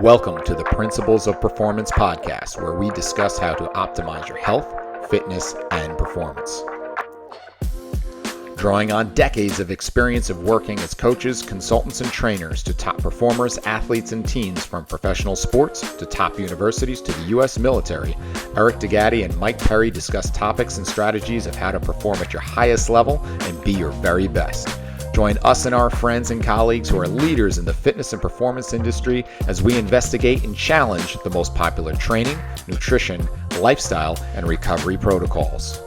Welcome to the Principles of Performance podcast, where we discuss how to optimize your health, fitness, and performance. Drawing on decades of experience of working as coaches, consultants, and trainers to top performers, athletes, and teens from professional sports to top universities to the U.S. military, Eric DeGatti and Mike Perry discuss topics and strategies of how to perform at your highest level and be your very best. Join us and our friends and colleagues who are leaders in the fitness and performance industry as we investigate and challenge the most popular training, nutrition, lifestyle, and recovery protocols.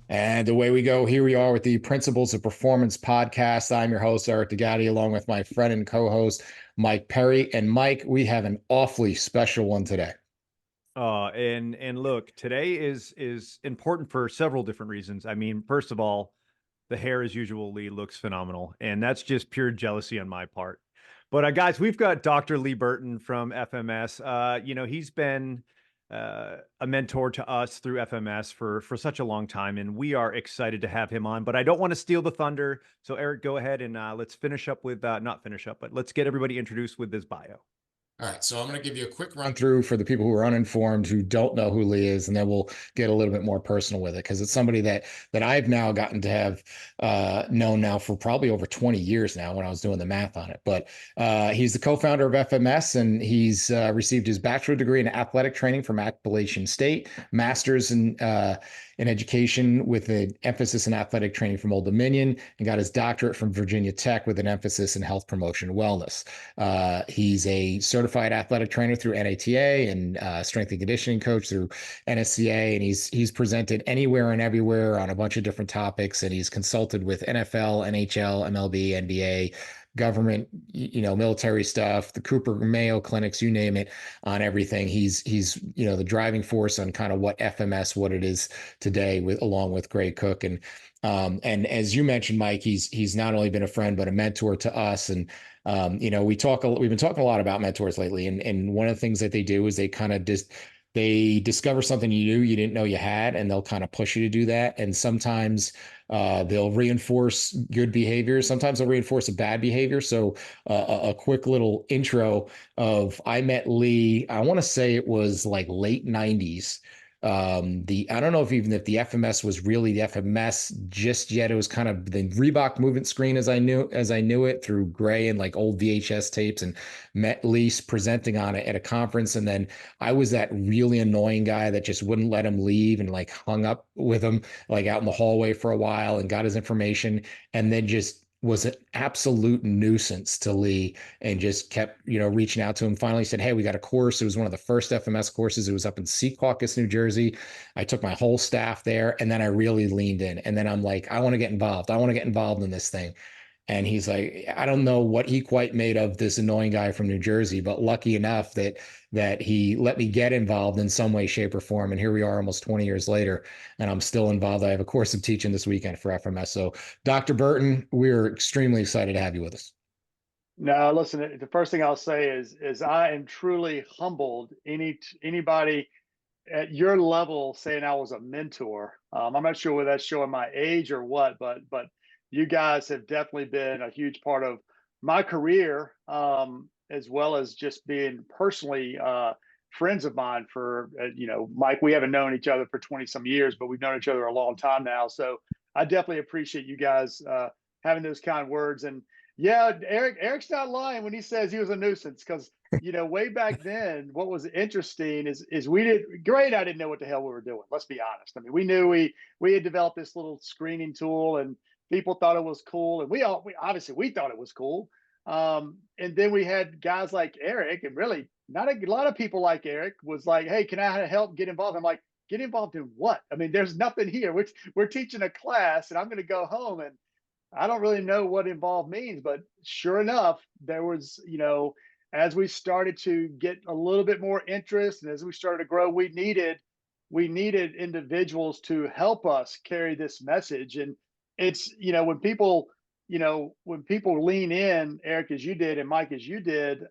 And away we go. Here we are with the Principles of Performance podcast. I'm your host, Eric DeGatti, along with my friend and co-host, Mike Perry. And Mike, we have an awfully special one today. And look, today is important for several different reasons. I mean, first of all, the hair as usually looks phenomenal, and that's just pure jealousy on my part. But guys, we've got Dr. Lee Burton from FMS. He's been a mentor to us through FMS for such a long time, and we are excited to have him on. But I don't want to steal the thunder, so Eric, go ahead and let's finish up with not finish up, but let's get everybody introduced with this bio. All right, so I'm going to give you a quick run through for the people who are uninformed, who don't know who Lee is, and then we'll get a little bit more personal with it, because it's somebody that I've now gotten to have known now for probably over 20 years now when I was doing the math on it. But he's the co-founder of FMS, and he's received his bachelor degree in athletic training from Appalachian State, master's in education with an emphasis in athletic training from Old Dominion, and got his doctorate from Virginia Tech with an emphasis in health promotion and wellness. He's a certified athletic trainer through NATA and strength and conditioning coach through NSCA, and he's presented anywhere and everywhere on a bunch of different topics, and he's consulted with NFL, NHL, MLB, NBA, government, military stuff, the Cooper Mayo clinics, you name it, on everything. He's the driving force on kind of what FMS, what it is today, along with Gray Cook. And as you mentioned, Mike, he's not only been a friend but a mentor to us. And we've been talking a lot about mentors lately, and one of the things that they do is they kind of they discover something you didn't know you had, and they'll kind of push you to do that. And sometimes they'll reinforce good behavior. Sometimes they'll reinforce a bad behavior. So a quick little intro of, I met Lee, I want to say it was like late 90s. I don't know if the FMS was really the FMS just yet. It was kind of the Reebok movement screen as I knew it through Gray and like old VHS tapes, and met Lee presenting on it at a conference. And then I was that really annoying guy that just wouldn't let him leave, and like hung up with him like out in the hallway for a while, and got his information, and then just was an absolute nuisance to Lee, and just kept, reaching out to him. Finally said, "Hey, we got a course." It was one of the first FMS courses. It was up in Secaucus, New Jersey. I took my whole staff there, and then I really leaned in. And then I'm like, I want to get involved. I want to get involved in this thing. And he's like, I don't know what he quite made of this annoying guy from New Jersey, but lucky enough that he let me get involved in some way, shape, or form. And here we are almost 20 years later, and I'm still involved. I have a course of teaching this weekend for FMS. So Dr. Burton, we're extremely excited to have you with us. No, listen, the first thing I'll say is I am truly humbled anybody at your level saying I was a mentor. I'm not sure whether that's showing my age or what, but you guys have definitely been a huge part of my career, as well as just being personally friends of mine for, Mike, we haven't known each other for 20 some years, but we've known each other a long time now. So I definitely appreciate you guys having those kind words. And yeah, Eric's not lying when he says he was a nuisance, because way back then, what was interesting is Gray and I didn't know what the hell we were doing. Let's be honest. I mean, we knew we had developed this little screening tool, and people thought it was cool, and we obviously thought it was cool. And then we had guys like Eric, and really not a lot of people like Eric was like, "Hey, can I help get involved?" I'm like, "Get involved in what? I mean, there's nothing here. We're teaching a class, and I'm going to go home, and I don't really know what involved means." But sure enough, there was, as we started to get a little bit more interest, and as we started to grow, we needed individuals to help us carry this message. And it's, when people lean in, Eric, as you did, and Mike, as you did,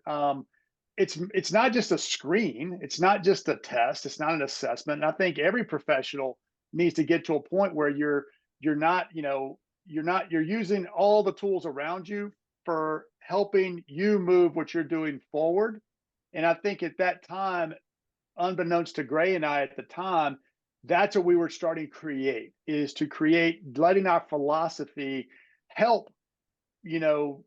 it's not just a screen, it's not just a test, it's not an assessment. And I think every professional needs to get to a point where you're not, you're using all the tools around you for helping you move what you're doing forward. And I think at that time, unbeknownst to Gray and I at the time, that's what we were starting to create, is to create, letting our philosophy help,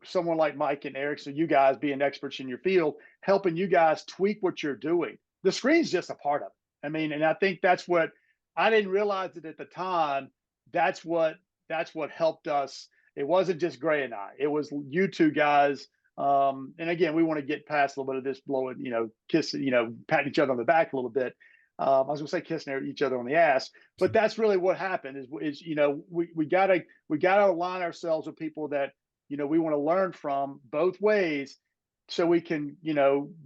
someone like Mike and Eric, so you guys being experts in your field, helping you guys tweak what you're doing. The screen's just a part of it. I mean, and I think that's what, I didn't realize it at the time. That's what helped us. It wasn't just Gray and I, it was you two guys. And again, we want to get past a little bit of this blowing, kissing, patting each other on the back a little bit. I was gonna say kissing each other on the ass, but that's really what happened. Is we gotta align ourselves with people that we want to learn from both ways, so we can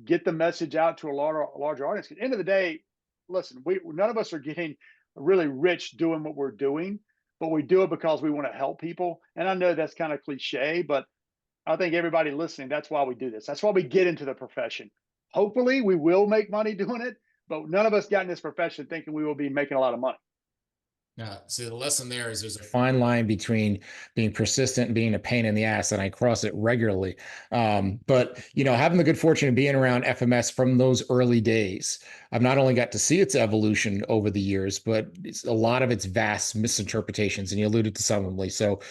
get the message out to a larger audience. At the end of the day, listen, none of us are getting really rich doing what we're doing, but we do it because we want to help people. And I know that's kind of cliche, but I think everybody listening, that's why we do this. That's why we get into the profession. Hopefully we will make money doing it, but none of us got in this profession thinking we will be making a lot of money. Yeah. So the lesson there is there's a fine line between being persistent and being a pain in the ass, and I cross it regularly. But having the good fortune of being around FMS from those early days, I've not only got to see its evolution over the years, but it's a lot of its vast misinterpretations, and you alluded to some of them, Lee. So,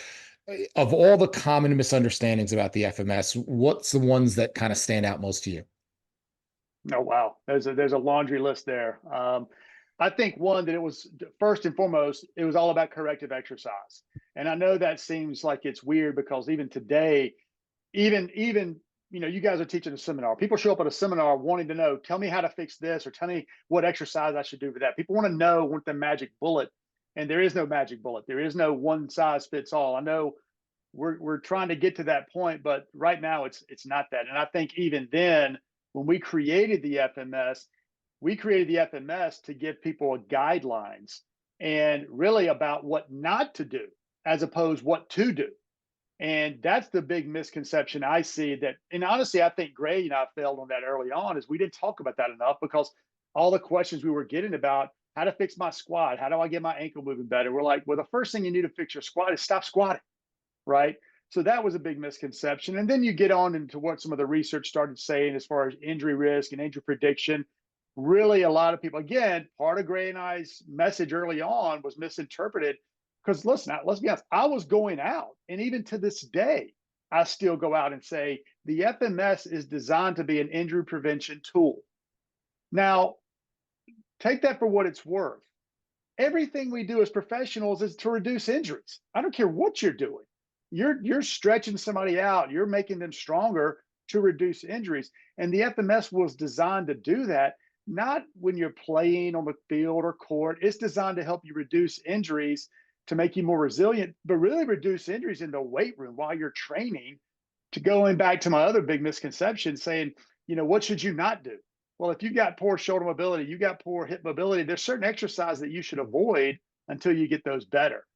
of all the common misunderstandings about the FMS, what's the ones that kind of stand out most to you? Oh wow, there's a laundry list there. I think one, that it was, first and foremost, it was all about corrective exercise. And I know that seems like it's weird, because even today, even you guys are teaching a seminar. People show up at a seminar wanting to know, tell me how to fix this, or tell me what exercise I should do for that. People want to know, want the magic bullet, and there is no magic bullet. There is no one size fits all. I know we're trying to get to that point, but right now it's not that. And I think even then, when we created the FMS, to give people guidelines, and really about what not to do as opposed what to do. And that's the big misconception I see, that, and honestly, I think Gray and I failed on that early on, is we didn't talk about that enough, because all the questions we were getting about how to fix my squat, how do I get my ankle moving better? We're like, well, the first thing you need to fix your squat is stop squatting, right? So that was a big misconception. And then you get on into what some of the research started saying as far as injury risk and injury prediction. Really, a lot of people, again, part of Gray and I's message early on was misinterpreted, because listen, let's be honest, I was going out, and even to this day, I still go out and say the FMS is designed to be an injury prevention tool. Now, take that for what it's worth. Everything we do as professionals is to reduce injuries. I don't care what you're doing. You're stretching somebody out, you're making them stronger to reduce injuries. And the FMS was designed to do that, not when you're playing on the field or court. It's designed to help you reduce injuries, to make you more resilient, but really reduce injuries in the weight room while you're training. To going back to my other big misconception, saying, what should you not do? Well, if you got poor shoulder mobility, you got poor hip mobility, there's certain exercises that you should avoid until you get those better.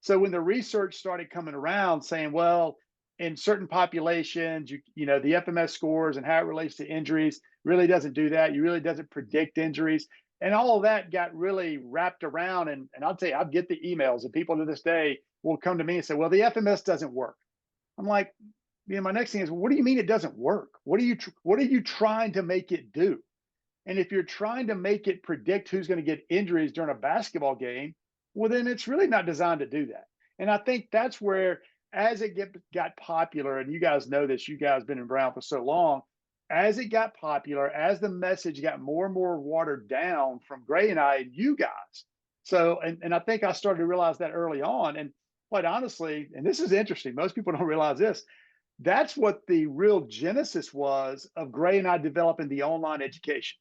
So when the research started coming around saying, well, in certain populations, the FMS scores and how it relates to injuries really doesn't do that. You really doesn't predict injuries. And all of that got really wrapped around. And I'll tell you, I get the emails, and people to this day will come to me and say, well, the FMS doesn't work. I'm like, my next thing is, what do you mean it doesn't work? What are you trying to make it do? And if you're trying to make it predict who's going to get injuries during a basketball game, well, then it's really not designed to do that. And I think that's where, as it got popular, and you guys know this, you guys been in Brown for so long, as it got popular, as the message got more and more watered down from Gray and I and you guys. So, and I think I started to realize that early on. And quite honestly, and this is interesting, most people don't realize this, that's what the real genesis was of Gray and I developing the online education.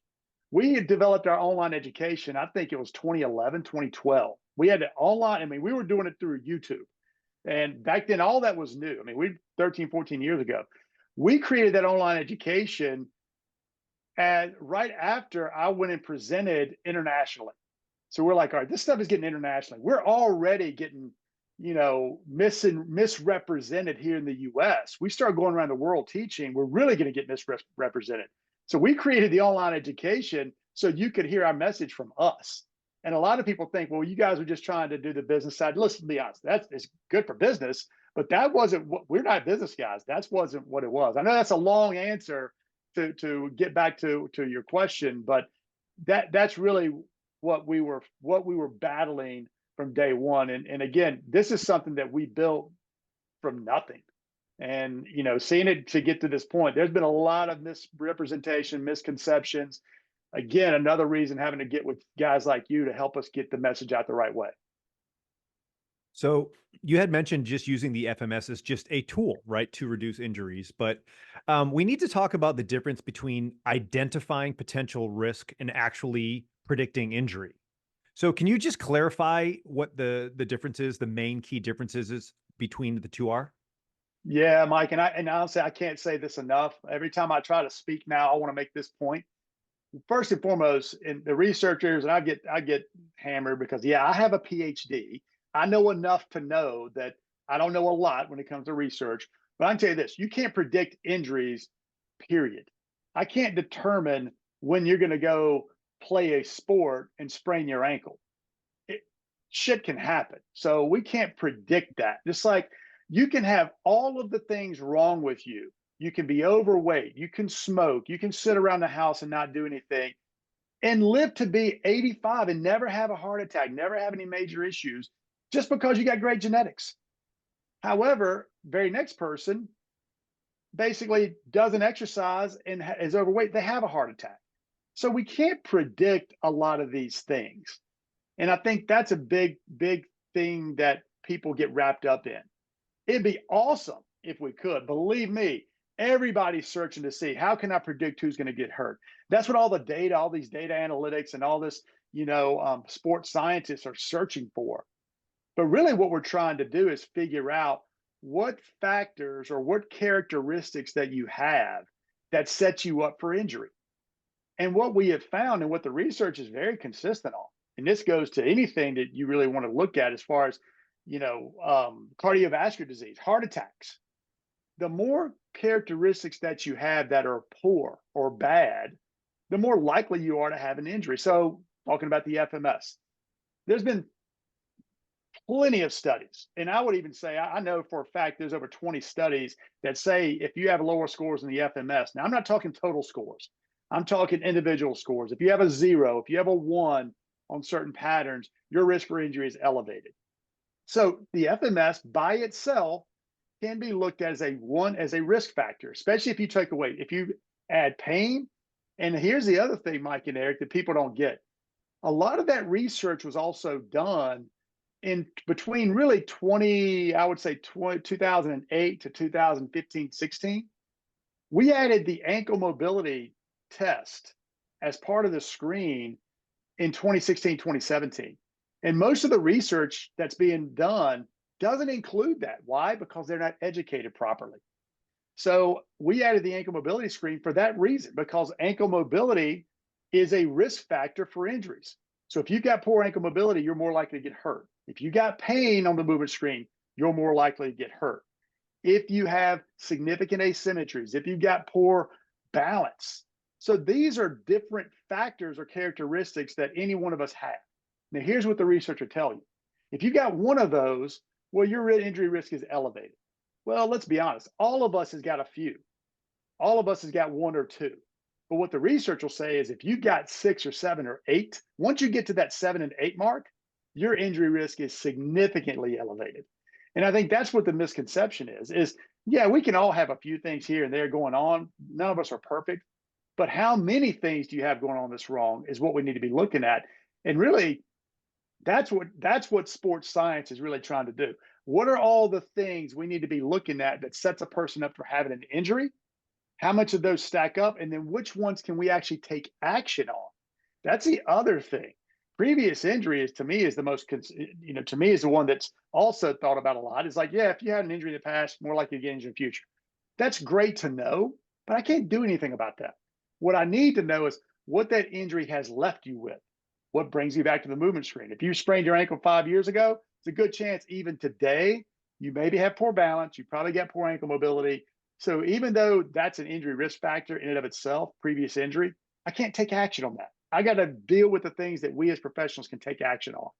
We had developed our online education, I think it was 2011, 2012. We had it online. I mean, we were doing it through YouTube. And back then, all that was new. I mean, 13, 14 years ago. We created that online education, and right after I went and presented internationally. So we're like, all right, this stuff is getting internationally. We're already getting misrepresented here in the US. We start going around the world teaching, we're really going to get misrepresented. So we created the online education so you could hear our message from us. And a lot of people think, well, you guys are just trying to do the business side. Listen, to be honest, it's good for business, but that wasn't what we're not business guys. That wasn't what it was. I know that's a long answer to get back to your question, but that's really what we were battling from day one. And again, this is something that we built from nothing. And seeing it to get to this point, there's been a lot of misrepresentation, misconceptions. Again, another reason having to get with guys like you to help us get the message out the right way. So you had mentioned just using the FMS as just a tool, right, to reduce injuries. But we need to talk about the difference between identifying potential risk and actually predicting injury. So can you just clarify what the difference is, the main key differences is between the two are? Yeah, Mike, and honestly, I can't say this enough. Every time I try to speak now, I want to make this point. First and foremost, in the researchers, and I get hammered because I have a PhD. I know enough to know that I don't know a lot when it comes to research, but I can tell you this: you can't predict injuries, period. I can't determine when you're going to go play a sport and sprain your ankle. Shit can happen. So we can't predict that. Just like you can have all of the things wrong with you. You can be overweight, you can smoke, you can sit around the house and not do anything and live to be 85 and never have a heart attack, never have any major issues just because you got great genetics. However, very next person basically doesn't exercise and is overweight, they have a heart attack. So we can't predict a lot of these things. And I think that's a big thing that people get wrapped up in. It'd be awesome if we could. Believe me, everybody's searching to see, how can I predict who's going to get hurt? That's what all the data, all these data analytics and all this, sports scientists are searching for. But really what we're trying to do is figure out what factors or what characteristics that you have that set you up for injury. And what we have found and what the research is very consistent on, and this goes to anything that you really want to look at as far as, cardiovascular disease, heart attacks. The more characteristics that you have that are poor or bad, the more likely you are to have an injury. So talking about the FMS, there's been plenty of studies. And I would even say, I know for a fact, there's over 20 studies that say if you have lower scores in the FMS, now I'm not talking total scores, I'm talking individual scores. If you have a 0, if you have a 1 on certain patterns, your risk for injury is elevated. So the FMS by itself can be looked at as a risk factor, especially if you take away, if you add pain. And here's the other thing, Mike and Eric, that people don't get. A lot of that research was also done in between really 2008 to 2015, 16. We added the ankle mobility test as part of the screen in 2016, 2017. And most of the research that's being done doesn't include that. Why? Because they're not educated properly. So we added the ankle mobility screen for that reason, because ankle mobility is a risk factor for injuries. So if you've got poor ankle mobility, you're more likely to get hurt. If you got pain on the movement screen, you're more likely to get hurt. If you have significant asymmetries, if you've got poor balance. So these are different factors or characteristics that any one of us have. Now, here's what the research will tell you. If you got one of those, well, your injury risk is elevated. Well, let's be honest. All of us has got a few. All of us has got 1 or 2. But what the research will say is if you got 6 or 7 or 8, once you get to that 7 and 8 mark, your injury risk is significantly elevated. And I think that's what the misconception is, we can all have a few things here and there going on. None of us are perfect. But how many things do you have going on that's wrong is what we need to be looking at. And really, that's what sports science is really trying to do. What are all the things we need to be looking at that sets a person up for having an injury? How much of those stack up? And then which ones can we actually take action on? That's the other thing. Previous injury to me is the most, to me is the one that's also thought about a lot. It's like, if you had an injury in the past, more likely to get injured in the future. That's great to know, but I can't do anything about that. What I need to know is what that injury has left you with. What brings you back to the movement screen? If you sprained your ankle 5 years ago, it's a good chance even today, you maybe have poor balance, you probably got poor ankle mobility. So even though that's an injury risk factor in and of itself, previous injury, I can't take action on that. I got to deal with the things that we as professionals can take action on.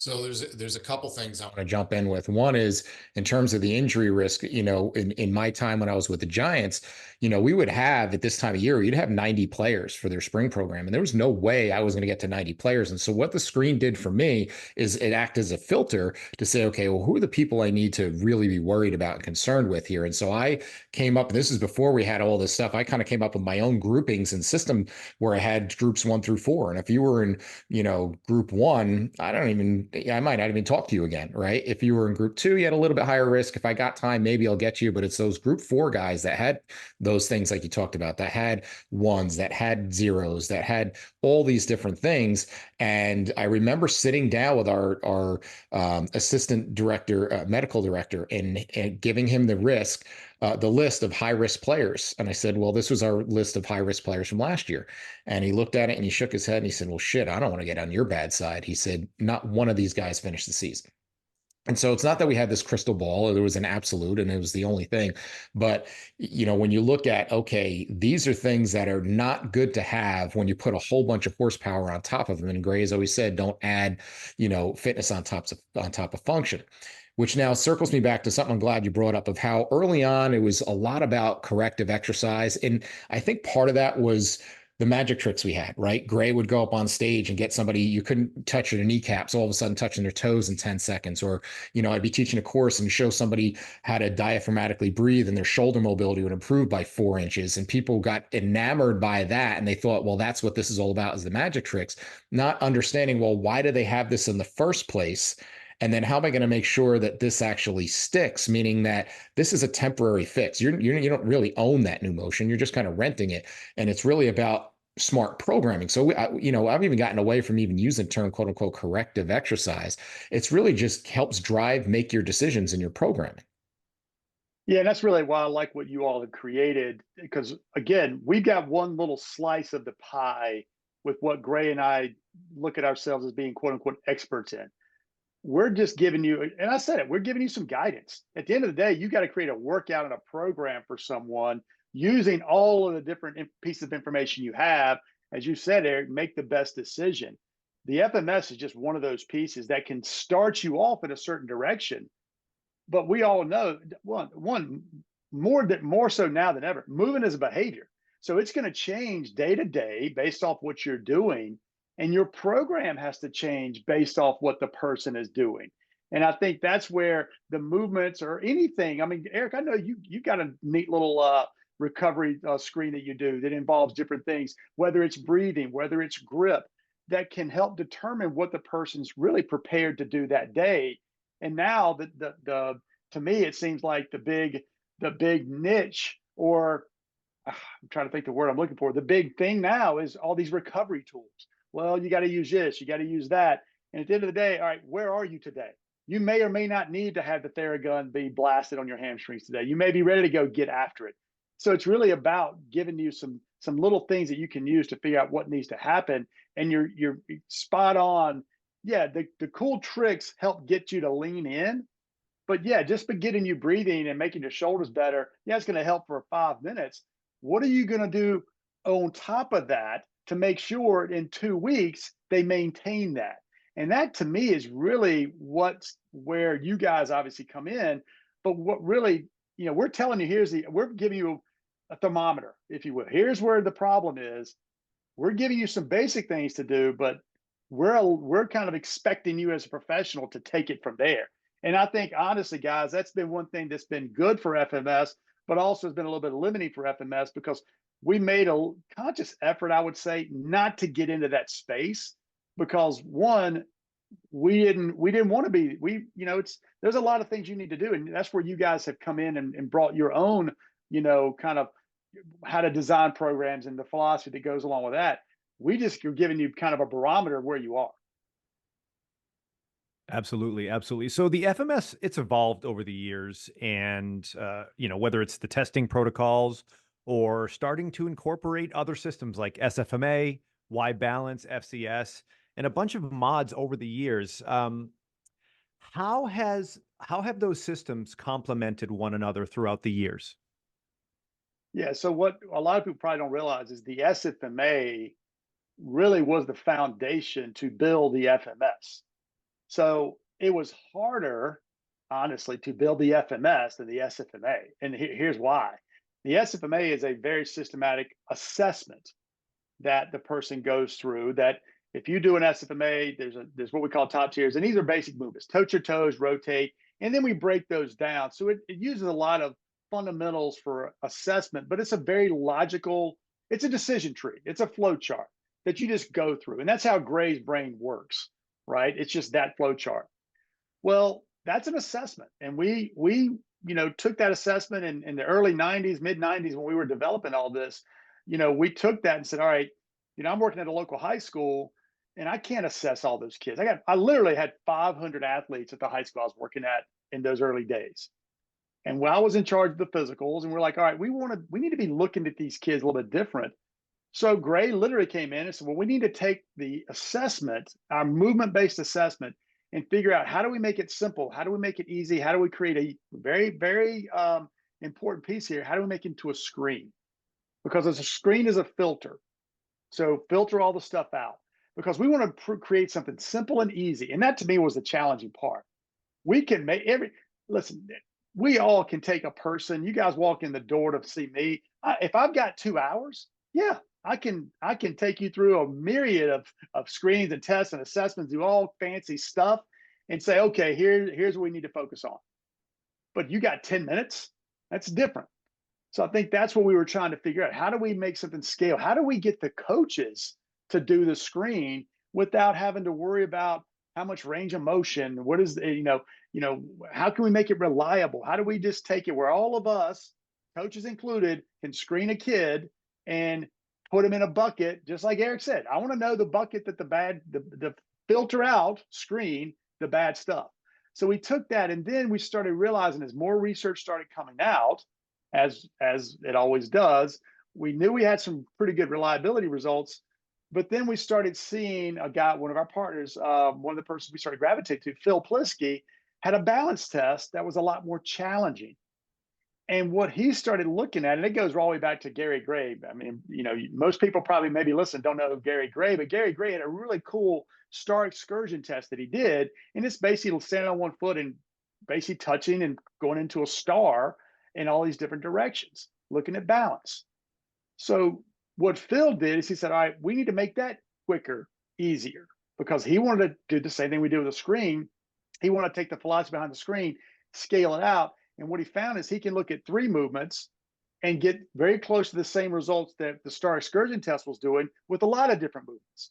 So there's a couple things I want to jump in with. One is in terms of the injury risk, in my time when I was with the Giants, we would have at this time of year, you'd have 90 players for their spring program. And there was no way I was going to get to 90 players. And so what the screen did for me is it acted as a filter to say, okay, well, who are the people I need to really be worried about and concerned with here? And so I came up, this is before we had all this stuff. I kind of came up with my own groupings and system where I had groups 1 through 4. And if you were in, group 1, I might not even talk to you again, right? If you were in group 2, you had a little bit higher risk. If I got time, maybe I'll get you. But it's those group 4 guys that had those things like you talked about, that had 1s, that had 0s, that had all these different things. And I remember sitting down with our assistant director, medical director, and giving him the list of high risk players. And I said, well, this was our list of high risk players from last year. And he looked at it and he shook his head and he said, well, shit, I don't want to get on your bad side. He said, not one of these guys finished the season. And so it's not that we had this crystal ball or there was an absolute and it was the only thing. But, when you look at, okay, these are things that are not good to have when you put a whole bunch of horsepower on top of them. And Gray has always said, don't add, fitness on top of function. Which now circles me back to something I'm glad you brought up of how early on it was a lot about corrective exercise. And I think part of that was the magic tricks we had, right? Gray would go up on stage and get somebody, you couldn't touch their kneecaps, all of a sudden touching their toes in 10 seconds. Or, I'd be teaching a course and show somebody how to diaphragmatically breathe and their shoulder mobility would improve by 4 inches. And people got enamored by that. And they thought, well, that's what this is all about, is the magic tricks, not understanding, well, why do they have this in the first place? And then how am I going to make sure that this actually sticks? Meaning that this is a temporary fix. You don't really own that new motion. You're just kind of renting it. And it's really about smart programming. So, I've even gotten away from even using the term, quote unquote, corrective exercise. It's really just helps make your decisions in your programming. Yeah, and that's really why I like what you all have created, because again, we've got one little slice of the pie with what Gray and I look at ourselves as being, quote unquote, experts in. We're just giving you, and I said it, we're giving you some guidance. At the end of the day, you got to create a workout and a program for someone using all of the different pieces of information you have. As you said, Eric, make the best decision. The FMS is just one of those pieces that can start you off in a certain direction. But we all know one more so now than ever, moving is a behavior. So it's going to change day to day based off what you're doing. And your program has to change based off what the person is doing. And I think that's where the movements or anything. I mean, Eric, I know you got a neat little recovery screen that you do that involves different things, whether it's breathing, whether it's grip, that can help determine what the person's really prepared to do that day. And now the to me, it seems like the big niche, or I'm trying to think the word I'm looking for. The big thing now is all these recovery tools. Well, you got to use this, you got to use that. And at the end of the day, all right, where are you today? You may or may not need to have the Theragun be blasted on your hamstrings today. You may be ready to go get after it. So it's really about giving you some little things that you can use to figure out what needs to happen. And you're spot on. Yeah, the cool tricks help get you to lean in. But yeah, just by getting you breathing and making your shoulders better, yeah, it's going to help for 5 minutes. What are you going to do on top of that to make sure in 2 weeks they maintain that? And that to me is really where you guys obviously come in. But what really, we're telling you, we're giving you a thermometer, if you will. Here's where the problem is. We're giving you some basic things to do, but we're kind of expecting you as a professional to take it from there. And I think honestly, guys, that's been one thing that's been good for FMS, but also has been a little bit limiting for FMS because we made a conscious effort, I would say, not to get into that space because one, we didn't want to be, there's a lot of things you need to do. And that's where you guys have come in and brought your own, kind of how to design programs and the philosophy that goes along with that. We just are giving you kind of a barometer of where you are. Absolutely, absolutely. So the FMS, it's evolved over the years, and whether it's the testing protocols or starting to incorporate other systems like SFMA, Y Balance, FCS, and a bunch of mods over the years. How have those systems complemented one another throughout the years? Yeah. So what a lot of people probably don't realize is the SFMA really was the foundation to build the FMS. So it was harder, honestly, to build the FMS than the SFMA. And here's why. The SFMA is a very systematic assessment that the person goes through. That if you do an SFMA, there's what we call top tiers, and these are basic movements: touch your toes, rotate, and then we break those down. So it uses a lot of fundamentals for assessment, but it's a very logical. It's a decision tree. It's a flow chart that you just go through, and that's how Gray's brain works, right? It's just that flow chart. Well, that's an assessment, and we took that assessment in the early '90s, mid '90s when we were developing all this. We took that and said, all right, I'm working at a local high school, and I can't assess all those kids. I literally had 500 athletes at the high school I was working at in those early days. And when I was in charge of the physicals, and we're like, all right, we need to be looking at these kids a little bit different. So Gray literally came in and said, well, we need to take the assessment, our movement-based assessment, and figure out how do we make it simple? How do we make it easy? How do we create a very, very important piece here? How do we make it into a screen? Because a screen is a filter. So filter all the stuff out because we want to create something simple and easy. And that to me was the challenging part. We can make listen, we all can take a person. You guys walk in the door to see me. If I've got 2 hours, yeah, I can take you through a myriad of screens and tests and assessments, do all fancy stuff and say, okay, here's what we need to focus on. But you got 10 minutes, that's different. So I think that's what we were trying to figure out. How do we make something scale? How do we get the coaches to do the screen without having to worry about how much range of motion? What is how can we make it reliable? How do we just take it where all of us, coaches included, can screen a kid and put them in a bucket, just like Eric said. I want to know the bucket that the filter out, screen the bad stuff. So we took that, and then we started realizing as more research started coming out, as it always does, we knew we had some pretty good reliability results. But then we started seeing one of our partners, one of the persons we started gravitating to, Phil Plisky, had a balance test that was a lot more challenging. And what he started looking at, and it goes all the way back to Gary Gray. I mean, most people probably maybe listen don't know Gary Gray, but Gary Gray had a really cool star excursion test that he did. And it's basically standing on one foot and basically touching and going into a star in all these different directions, looking at balance. So what Phil did is he said, all right, we need to make that quicker, easier, because he wanted to do the same thing we do with a screen. He wanted to take the philosophy behind the screen, scale it out. And what he found is he can look at 3 movements and get very close to the same results that the star excursion test was doing with a lot of different movements.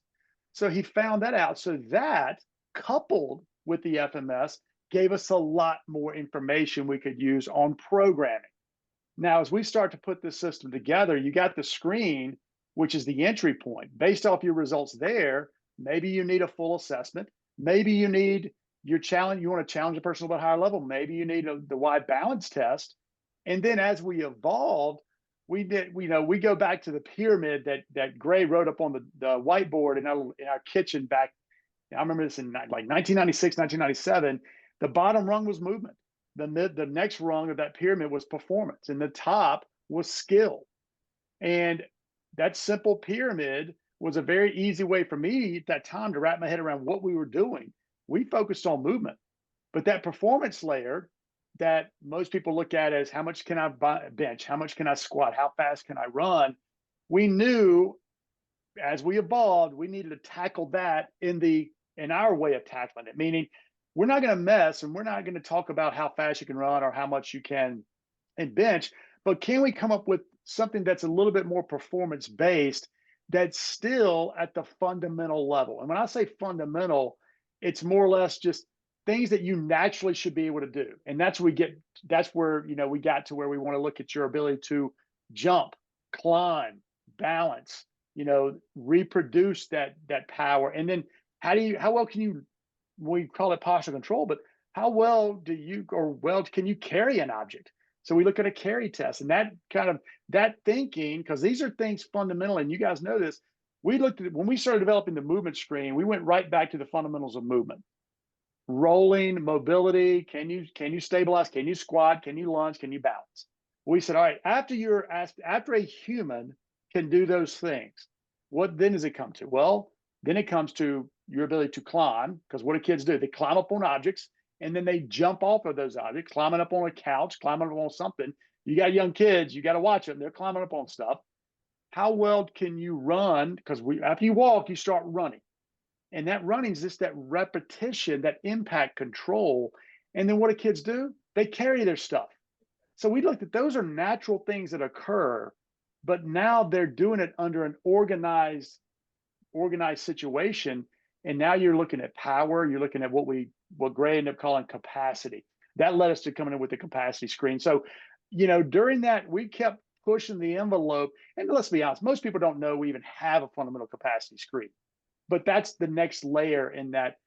So he found that out. So that, coupled with the FMS, gave us a lot more information we could use on programming. Now, as we start to put this system together, you got the screen, which is the entry point. Based off your results there, maybe you need a full assessment. Maybe you need your challenge. You want to challenge a person a little bit higher level. Maybe you need the wide balance test. And then as we evolved, we go back to the pyramid that Gray wrote up on the whiteboard in our kitchen back. I remember this in like 1996, 1997. The bottom rung was movement. The next rung of that pyramid was performance, and the top was skill. And that simple pyramid was a very easy way for me at that time to wrap my head around what we were doing. We focused on movement, but that performance layer that most people look at as how much can I bench, how much can I squat, how fast can I run, we knew as we evolved, we needed to tackle that in our way of tackling it, meaning we're not going to mess and we're not going to talk about how fast you can run or how much you can in bench, but can we come up with something that's a little bit more performance based that's still at the fundamental level? And when I say fundamental, it's more or less just things that you naturally should be able to do. And that's where we got to where we want to look at your ability to jump, climb, balance, reproduce that power. And then how well can you, we call it posture control, but how well can you carry an object? So we look at a carry test, and that thinking, because these are things fundamental, and you guys know this. We looked at when we started developing the movement screen, we went right back to the fundamentals of movement. rolling, mobility. Can you stabilize? Can you squat? Can you lunge? Can you balance? We said, all right, after a human can do those things, what then does it come to? Well, then it comes to your ability to climb, because what do kids do? They climb up on objects and then they jump off of those objects, climbing up on a couch, climbing up on something. You got young kids, you got to watch them. They're climbing up on stuff. How well can you run? Because after you walk, you start running. And that running is just that repetition, that impact control. And then what do kids do? They carry their stuff. So we looked at those are natural things that occur, but now they're doing it under an organized situation. And now you're looking at power, you're looking at what Gray ended up calling capacity. That led us to coming in with the capacity screen. So, during that, we kept pushing the envelope. And let's be honest, most people don't know we even have a fundamental capacity screen. But that's the next layer in that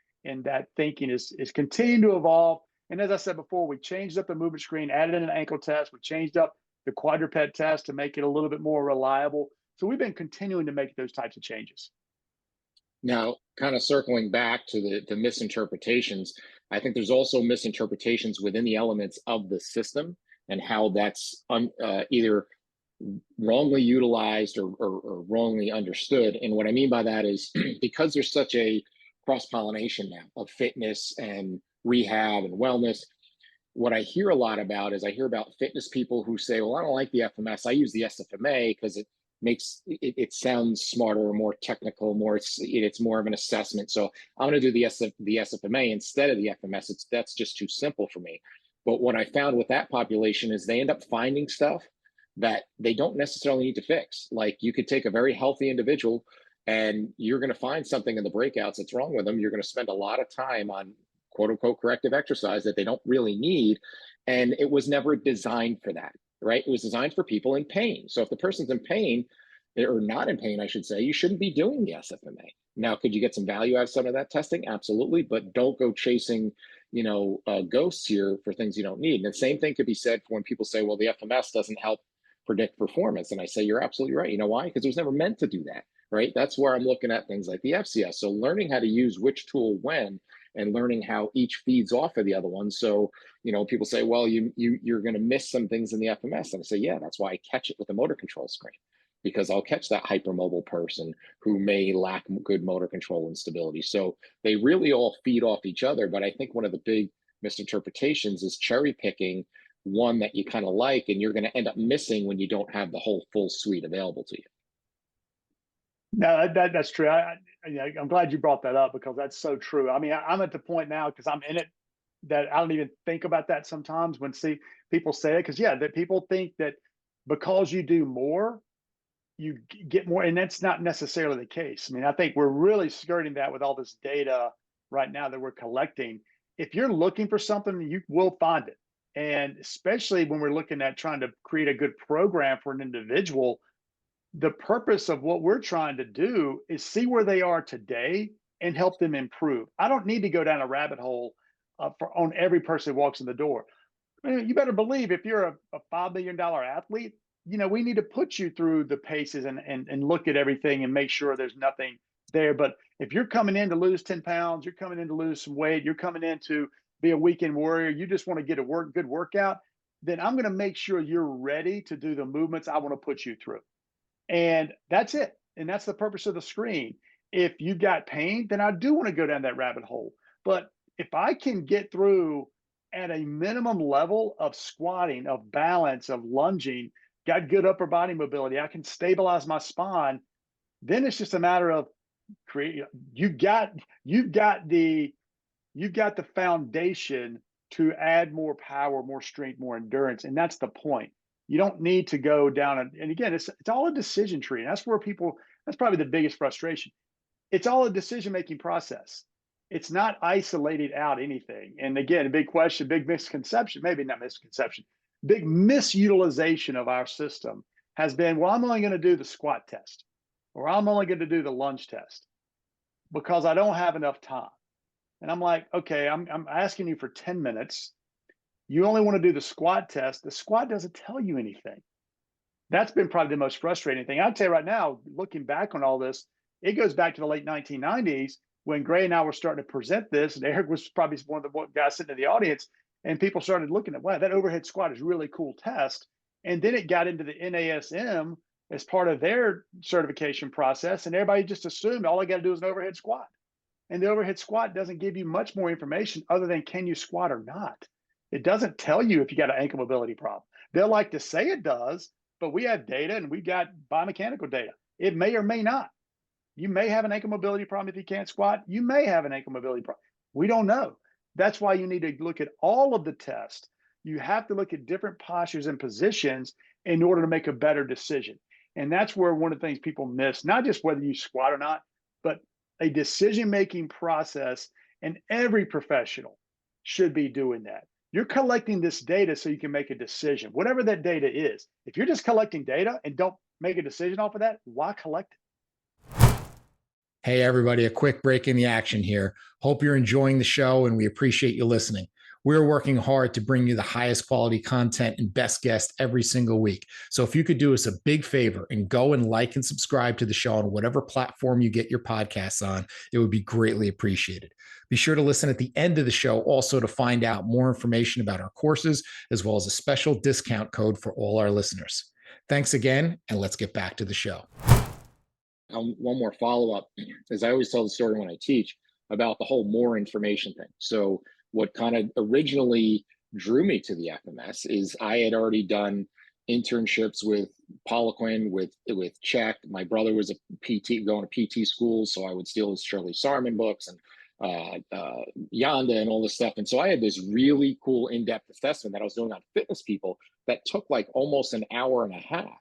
thinking is continuing to evolve. And as I said before, we changed up the movement screen, added in an ankle test. We changed up the quadruped test to make it a little bit more reliable. So we've been continuing to make those types of changes. Now, kind of circling back to the misinterpretations, I think there's also misinterpretations within the elements of the system and how that's either wrongly utilized or wrongly understood. And what I mean by that is because there's such a cross-pollination now of fitness and rehab and wellness, what I hear a lot about is I hear about fitness people who say, well, I don't like the FMS. I use the SFMA because it sounds smarter or more technical, it's more of an assessment. So I'm going to do the SFMA instead of the FMS. That's just too simple for me. But what I found with that population is they end up finding stuff that they don't necessarily need to fix. Like you could take a very healthy individual and you're going to find something in the breakouts that's wrong with them. You're going to spend a lot of time on quote unquote corrective exercise that they don't really need. And it was never designed for that, right? It was designed for people in pain. So if the person's in pain, or not in pain, I should say, you shouldn't be doing the SFMA. Now, could you get some value out of some of that testing? Absolutely. But don't go chasing, ghosts here for things you don't need. And the same thing could be said for when people say, well, the FMS doesn't help predict performance. And I say, you're absolutely right. You know why? Because it was never meant to do that, right? That's where I'm looking at things like the FCS. So learning how to use which tool when and learning how each feeds off of the other one. So, people say, well, you're going to miss some things in the FMS. And I say, yeah, that's why I catch it with the motor control screen, because I'll catch that hypermobile person who may lack good motor control and stability. So they really all feed off each other. But I think one of the big misinterpretations is cherry picking one that you kind of like, and you're going to end up missing when you don't have the whole full suite available to you. No, that's true. I'm glad you brought that up because that's so true. I mean, I'm at the point now because I'm in it that I don't even think about that sometimes when people say it. Because that people think that because you do more, you get more, and that's not necessarily the case. I mean, I think we're really skirting that with all this data right now that we're collecting. If you're looking for something, you will find it. And especially when we're looking at trying to create a good program for an individual, the purpose of what we're trying to do is see where they are today and help them improve. I don't need to go down a rabbit hole on every person who walks in the door. I mean, you better believe if you're a $5 million athlete, we need to put you through the paces and look at everything and make sure there's nothing there. But if you're coming in to lose 10 pounds, you're coming in to lose some weight, you're coming in to be a weekend warrior, you just want to get a good workout, then I'm going to make sure you're ready to do the movements I want to put you through. And that's it. And that's the purpose of the screen. If you've got pain, then I do want to go down that rabbit hole. But if I can get through at a minimum level of squatting, of balance, of lunging, got good upper body mobility, I can stabilize my spine, then it's just a matter of creating. You've got the foundation to add more power, more strength, more endurance. And that's the point. You don't need to go down and again, it's all a decision tree. And that's probably the biggest frustration. It's all a decision-making process. It's not isolated out anything. And again, a big question, big misconception, maybe not misconception, big misutilization of our system has been, well, I'm only going to do the squat test, or I'm only going to do the lunge test because I don't have enough time. And I'm like, okay, I'm asking you for 10 minutes. You only want to do the squat test. The squat doesn't tell you anything. That's been probably the most frustrating thing. I'll tell you right now, looking back on all this, it goes back to the late 1990s when Gray and I were starting to present this, and Eric was probably one of the guys sitting in the audience, and people started looking at, wow, that overhead squat is a really cool test. And then it got into the NASM as part of their certification process, and everybody just assumed all I got to do is an overhead squat. And the overhead squat doesn't give you much more information other than can you squat or not. It doesn't tell you if you got an ankle mobility problem. They'll like to say it does, but we have data and we got biomechanical data. It may or may not. You may have an ankle mobility problem if you can't squat. You may have an ankle mobility problem. We don't know. That's why you need to look at all of the tests. You have to look at different postures and positions in order to make a better decision. And that's where one of the things people miss, not just whether you squat or not, but a decision-making process. And every professional should be doing that. You're collecting this data so you can make a decision, whatever that data is. If you're just collecting data and don't make a decision off of that, why collect it? Hey, everybody, a quick break in the action here. Hope you're enjoying the show and we appreciate you listening. We're working hard to bring you the highest quality content and best guests every single week. So if you could do us a big favor and go and like and subscribe to the show on whatever platform you get your podcasts on, it would be greatly appreciated. Be sure to listen at the end of the show also to find out more information about our courses, as well as a special discount code for all our listeners. Thanks again, and let's get back to the show. One more follow-up is I always tell the story when I teach about the whole more information thing. So what kind of originally drew me to the FMS is I had already done internships with Poliquin, with Czech. My brother was a PT, going to PT school, so I would steal his Shirley Sarman books and Yonda and all this stuff. And so I had this really cool in-depth assessment that I was doing on fitness people that took like almost an hour and a half.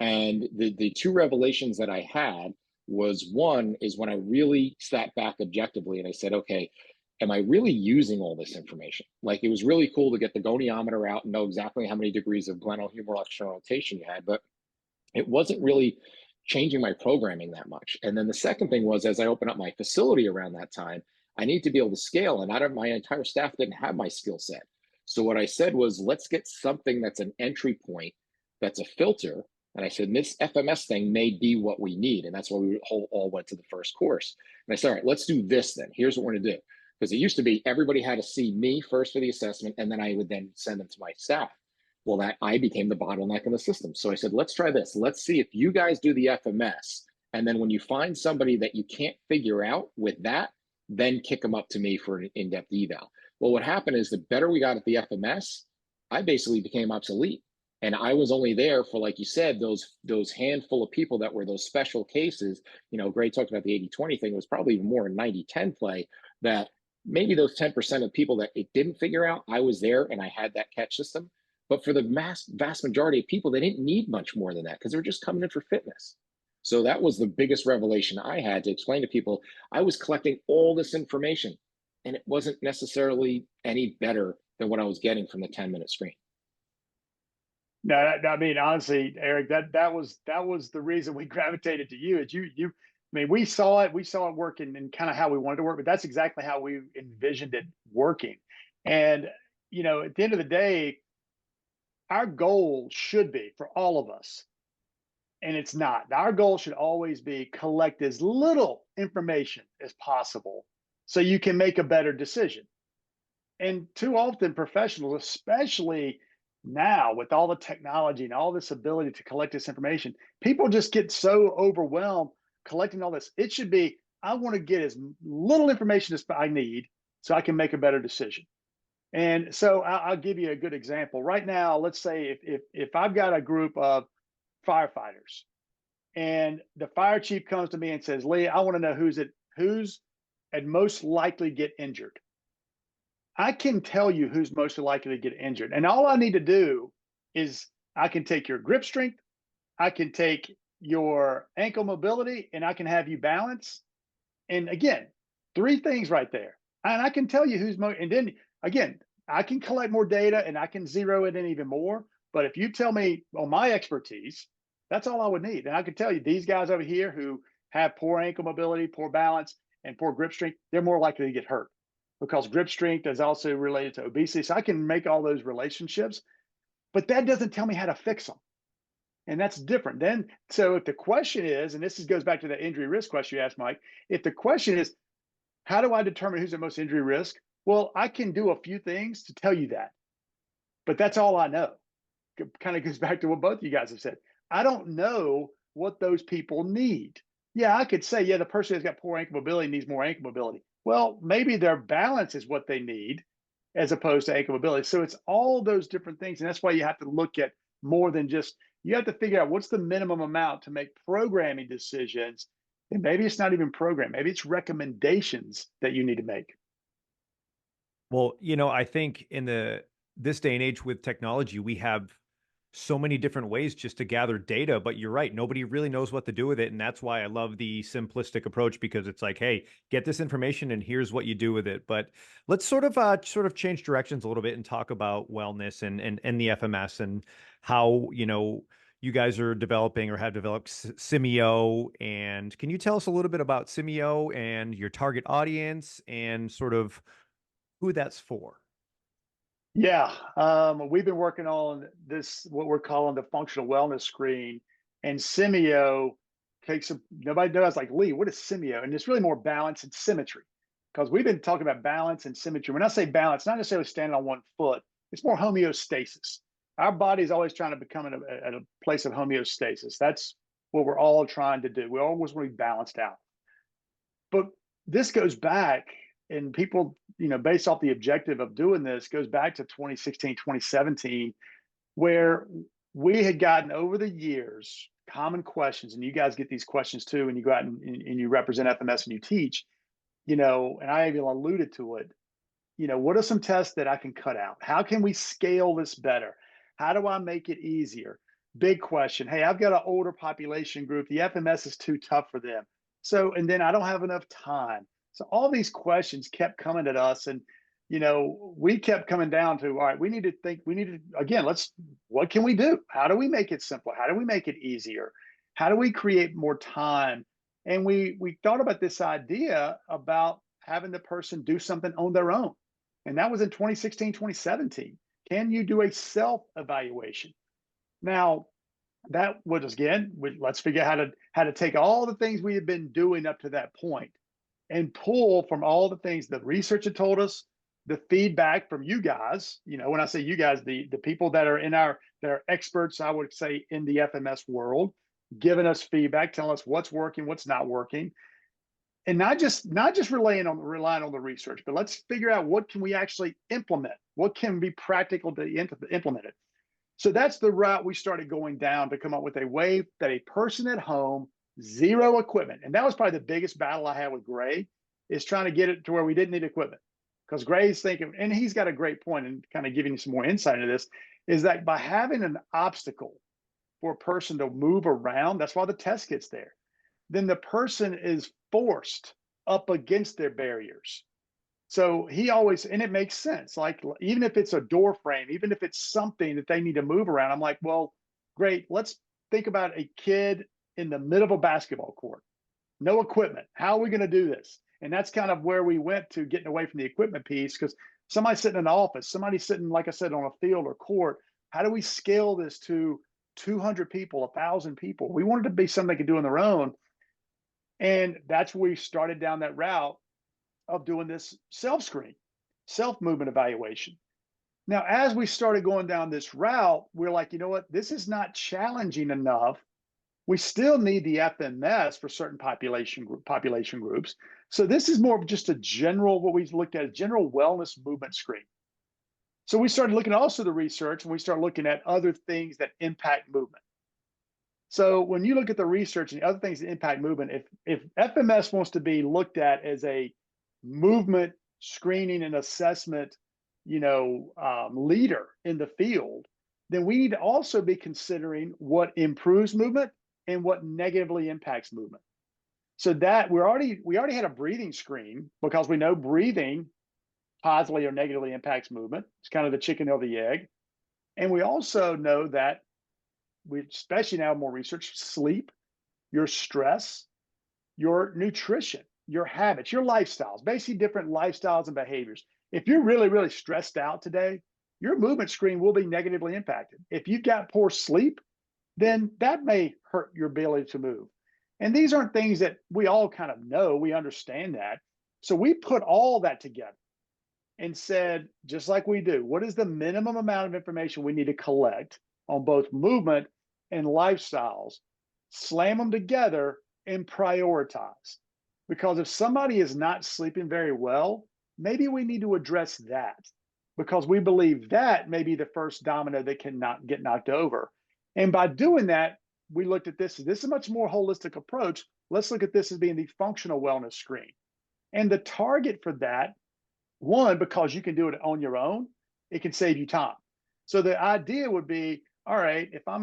And the two revelations that I had was, one is when I really sat back objectively and I said, okay, am I really using all this information? Like, it was really cool to get the goniometer out and know exactly how many degrees of glenohumeral external rotation you had, but it wasn't really changing my programming that much. And then the second thing was, as I opened up my facility around that time, I need to be able to scale, and my entire staff didn't have my skill set. So what I said was, let's get something that's an entry point, that's a filter. And I said, this FMS thing may be what we need. And that's why we all went to the first course. And I said, all right, let's do this then. Here's what we're gonna do. Because it used to be everybody had to see me first for the assessment, and then I would then send them to my staff. Well, that I became the bottleneck in the system. So I said, let's try this. Let's see if you guys do the FMS. And then when you find somebody that you can't figure out with that, then kick them up to me for an in-depth eval. Well, what happened is the better we got at the FMS, I basically became obsolete. And I was only there for, like you said, those handful of people that were those special cases. You know, Gray talked about the 80-20 thing. It was probably even more a 90-10 play, that maybe those 10% of people that it didn't figure out, I was there and I had that catch system. But for the vast majority of people, they didn't need much more than that because they were just coming in for fitness. So that was the biggest revelation I had to explain to people. I was collecting all this information and it wasn't necessarily any better than what I was getting from the 10-minute screen. No, I mean, honestly, Eric, that was the reason we gravitated to you. I mean, we saw it working and kind of how we wanted to work, but that's exactly how we envisioned it working. And, you know, at the end of the day, our goal should be for all of us, and it's not. Our goal should always be collect as little information as possible so you can make a better decision. And too often professionals, especially now with all the technology and all this ability to collect this information, people just get so overwhelmed collecting all this. It should be, I want to get as little information as I need so I can make a better decision. And so I'll give you a good example. Right now, let's say if I've got a group of firefighters and the fire chief comes to me and says, Lee, I want to know who's at most likely get injured. I can tell you who's most likely to get injured. And all I need to do is I can take your grip strength, I can take your ankle mobility, and I can have you balance. And again, 3 things right there. And I can tell you who's most, and then again, I can collect more data and I can zero it in even more. But if you tell me on my expertise, that's all I would need. And I can tell you these guys over here who have poor ankle mobility, poor balance, and poor grip strength, they're more likely to get hurt, because grip strength is also related to obesity. So I can make all those relationships, but that doesn't tell me how to fix them. And that's different. So if the question is, and goes back to the injury risk question you asked, Mike, if the question is, How do I determine who's at most injury risk? Well, I can do a few things to tell you that, but that's all I know. It kind of goes back to what both of you guys have said. I don't know what those people need. Yeah, I could say, yeah, the person who's got poor ankle mobility needs more ankle mobility. Well, maybe their balance is what they need as opposed to ankle mobility. So it's all those different things. And that's why you have to look at more than just, you have to figure out what's the minimum amount to make programming decisions. And maybe it's not even program, maybe it's recommendations that you need to make. Well, I think in this day and age with technology, we have so many different ways just to gather data, but you're right. Nobody really knows what to do with it. And that's why I love the simplistic approach, because it's like, hey, get this information and here's what you do with it. But let's sort of change directions a little bit and talk about wellness and the FMS and how, you guys are developing or have developed Simeo. And can you tell us a little bit about Simeo and your target audience and sort of who that's for? Yeah, we've been working on this, what we're calling the functional wellness screen, and Simeo takes nobody knows, like, Lee, what is Simeo? And it's really more balance and symmetry, because we've been talking about balance and symmetry. When I say balance, not necessarily standing on one foot, it's more homeostasis. Our body is always trying to become at a place of homeostasis. That's what we're all trying to do. We always want to be balanced out. But this goes back, and people, based off the objective of doing this, goes back to 2016, 2017, where we had gotten over the years common questions, and you guys get these questions too, and you go out and you represent FMS and you teach, and I even alluded to it. What are some tests that I can cut out? How can we scale this better? How do I make it easier? Big question. Hey, I've got an older population group. The FMS is too tough for them. So, and then I don't have enough time. So all these questions kept coming at us, and we kept coming down to, all right, we need to again, what can we do? How do we make it simpler? How do we make it easier? How do we create more time? And we thought about this idea about having the person do something on their own. And that was in 2016, 2017. Can you do a self-evaluation? Now, that was, again, let's figure out how to take all the things we had been doing up to that point and pull from all the things that research had told us, the feedback from you guys. When I say you guys, the people that are that are experts, I would say, in the FMS world, giving us feedback, telling us what's working, what's not working, and not just relying on the research, but let's figure out what can we actually implement, what can be practical to implement it. So that's the route we started going down, to come up with a way that a person at home, zero equipment, and that was probably the biggest battle I had with Gray, is trying to get it to where we didn't need equipment. Because Gray's thinking, and he's got a great point, and kind of giving you some more insight into this, is that by having an obstacle for a person to move around, that's why the test kit's there, then the person is forced up against their barriers. So he always, and it makes sense, like, even if it's a door frame, even if it's something that they need to move around, I'm like, well, great, let's think about a kid in the middle of a basketball court, no equipment. How are we going to do this? And that's kind of where we went to, getting away from the equipment piece, because somebody sitting in an office, somebody sitting, like I said, on a field or court, how do we scale this to 200 people, 1,000 people? We wanted to be something they could do on their own. And that's where we started down that route of doing this self-screen, self-movement evaluation. Now, as we started going down this route, we're like, you know what? This is not challenging enough. We still need the FMS for certain population groups. So this is more of just a general, what we looked at, a general wellness movement screen. So we started looking at also the research, and we started looking at other things that impact movement. So when you look at the research and the other things that impact movement, if FMS wants to be looked at as a movement screening and assessment, leader in the field, then we need to also be considering what improves movement and what negatively impacts movement. So that we already had a breathing screen, because we know breathing positively or negatively impacts movement. It's kind of the chicken or the egg. And we also know that, we especially now more research, sleep, your stress, your nutrition, your habits, your lifestyles, basically different lifestyles and behaviors. If you're really, really stressed out today, your movement screen will be negatively impacted. If you've got poor sleep, then that may hurt your ability to move. And these aren't things that we all kind of know, we understand that. So we put all that together and said, just like we do, what is the minimum amount of information we need to collect on both movement and lifestyles, slam them together and prioritize. Because if somebody is not sleeping very well, maybe we need to address that, because we believe that may be the first domino that cannot get knocked over. And by doing that, we looked at this is a much more holistic approach. Let's look at this as being the functional wellness screen. And the target for that, one, because you can do it on your own, it can save you time. So the idea would be, all right, if I'm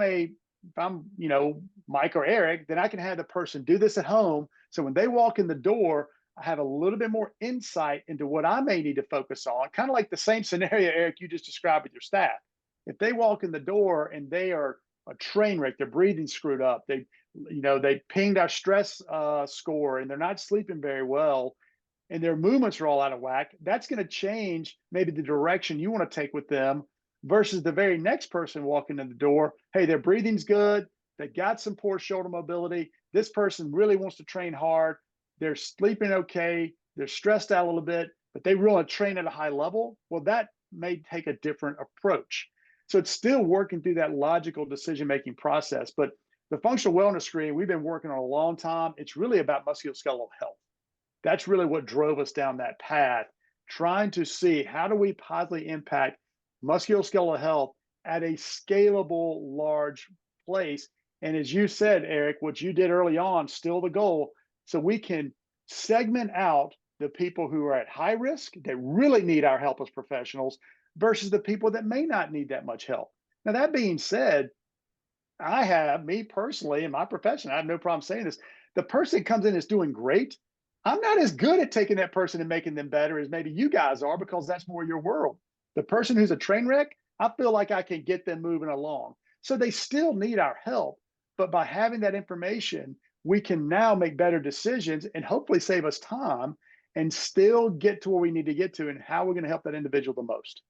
Mike or Eric, then I can have the person do this at home. So when they walk in the door, I have a little bit more insight into what I may need to focus on. Kind of like the same scenario, Eric, you just described with your staff. If they walk in the door and they are a train wreck, their breathing's screwed up, they pinged our stress score and they're not sleeping very well, and their movements are all out of whack, that's going to change maybe the direction you want to take with them versus the very next person walking in the door. Hey, their breathing's good. They got some poor shoulder mobility. This person really wants to train hard. They're sleeping okay. They're stressed out a little bit, but they really want to train at a high level. Well, that may take a different approach. So it's still working through that logical decision-making process. But the functional wellness screen, we've been working on a long time. It's really about musculoskeletal health. That's really what drove us down that path, trying to see how do we positively impact musculoskeletal health at a scalable, large place. And as you said, Eric, what you did early on, still the goal. So we can segment out the people who are at high risk, that really need our help as professionals, versus the people that may not need that much help. Now, that being said, me personally, in my profession, I have no problem saying this. The person that comes in is doing great. I'm not as good at taking that person and making them better as maybe you guys are, because that's more your world. The person who's a train wreck, I feel like I can get them moving along. So they still need our help. But by having that information, we can now make better decisions and hopefully save us time and still get to where we need to get to and how we're going to help that individual the most.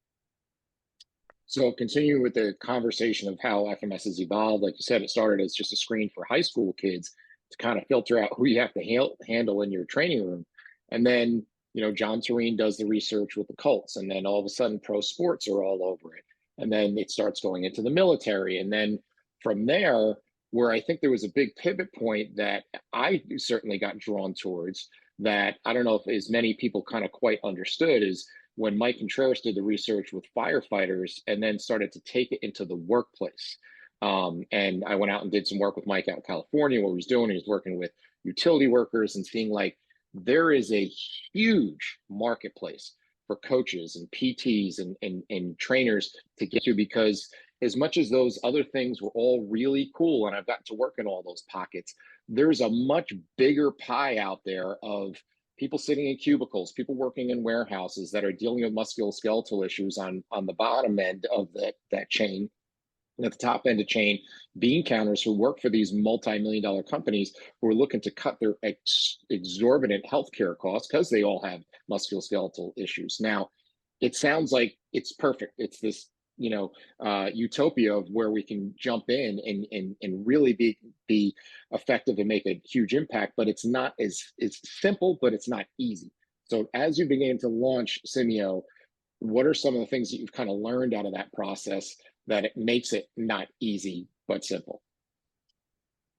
So continuing with the conversation of how FMS has evolved, like you said, it started as just a screen for high school kids to kind of filter out who you have to handle in your training room. And then, John Tureen does the research with the Colts, and then all of a sudden pro sports are all over it. And then it starts going into the military. And then from there, where I think there was a big pivot point that I certainly got drawn towards, that I don't know if as many people kind of quite understood, is when Mike Contreras did the research with firefighters and then started to take it into the workplace. And I went out and did some work with Mike out in California. What he was doing, he was working with utility workers and seeing like there is a huge marketplace for coaches and PTs and trainers to get to, because as much as those other things were all really cool and I've gotten to work in all those pockets, there's a much bigger pie out there of people sitting in cubicles, people working in warehouses that are dealing with musculoskeletal issues on the bottom end of that chain. And at the top end of chain, bean counters who work for these multi-million-dollar companies who are looking to cut their exorbitant healthcare costs because they all have musculoskeletal issues. Now, it sounds like it's perfect. It's this utopia of where we can jump in and really be effective and make a huge impact, but it's not it's simple, but it's not easy. So as you begin to launch Simeo, what are some of the things that you've kind of learned out of that process that it makes it not easy, but simple?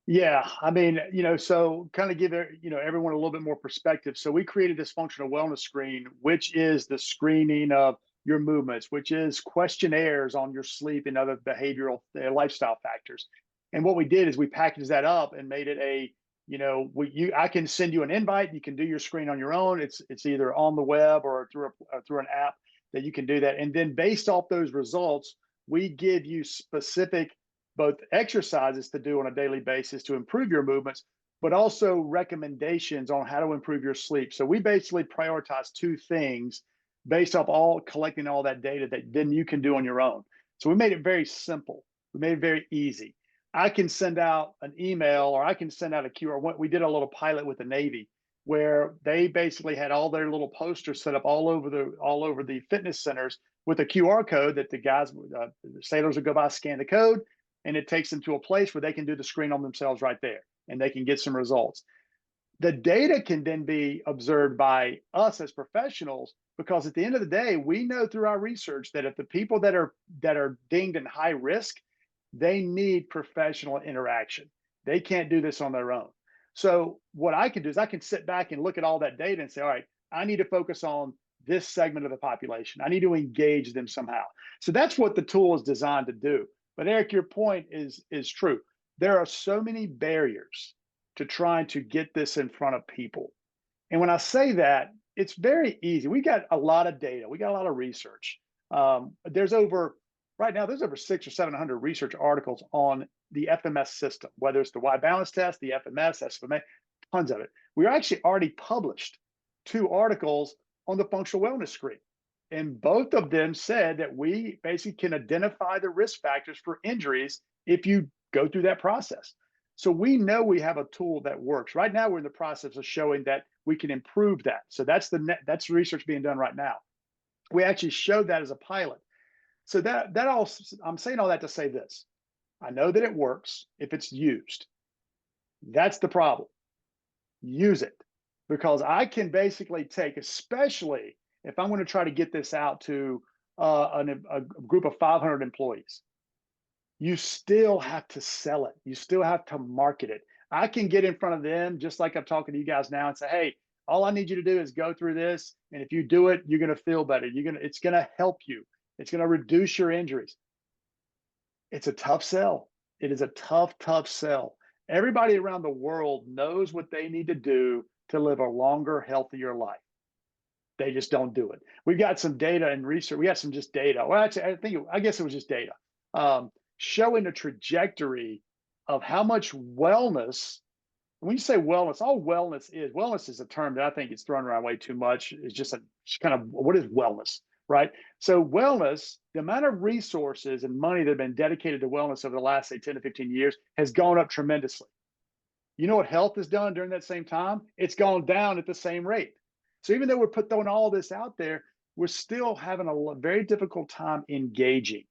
Yeah, I mean, so kind of give everyone a little bit more perspective. So we created this functional wellness screen, which is the screening of your movements, which is questionnaires on your sleep and other behavioral lifestyle factors. And what we did is we packaged that up and made it I can send you an invite. You can do your screen on your own. It's either on the web or through an app that you can do that. And then based off those results, we give you specific both exercises to do on a daily basis to improve your movements, but also recommendations on how to improve your sleep. So we basically prioritize two things based off collecting all that data that then you can do on your own. So we made it very simple. We made it very easy. I can send out an email or I can send out a QR. We did a little pilot with the Navy where they basically had all their little posters set up all over the fitness centers with a QR code that the sailors would go by, scan the code, and it takes them to a place where they can do the screen on themselves right there and they can get some results. The data can then be observed by us as professionals, because at the end of the day, we know through our research that if the people that are deemed in high risk, they need professional interaction. They can't do this on their own. So what I can do is I can sit back and look at all that data and say, all right, I need to focus on this segment of the population. I need to engage them somehow. So that's what the tool is designed to do. But Eric, your point is true. There are so many barriers to trying to get this in front of people. And when I say that, it's very easy. We got a lot of data. We got a lot of research. Right now, there's over 600 or 700 research articles on the FMS system, whether it's the Y balance test, the FMS, SFMA, tons of it. We actually already published 2 articles on the functional wellness screen. And both of them said that we basically can identify the risk factors for injuries if you go through that process. So we know we have a tool that works. Right now, we're in the process of showing that we can improve that. So that's research being done right now. We actually showed that as a pilot. So I'm saying all that to say this. I know that it works if it's used. That's the problem. Use it, because I can basically take, especially if I'm going to try to get this out to a group of 500 employees, you still have to sell it. You still have to market it. I can get in front of them just like I'm talking to you guys now and say, hey, all I need you to do is go through this. And if you do it, you're going to feel better. It's going to help you. It's going to reduce your injuries. It's a tough sell. It is a tough, tough sell. Everybody around the world knows what they need to do to live a longer, healthier life. They just don't do it. We've got some data and research. We got some just data. Well, actually, I guess it was just data showing the trajectory of how much wellness. When you say wellness, all wellness is a term that I think is thrown around way too much. It's just kind of, what is wellness, right? So wellness, the amount of resources and money that have been dedicated to wellness over the last, say, 10 to 15 years has gone up tremendously. You know what health has done during that same time? It's gone down at the same rate. So even though we're throwing all this out there, we're still having a very difficult time engaging.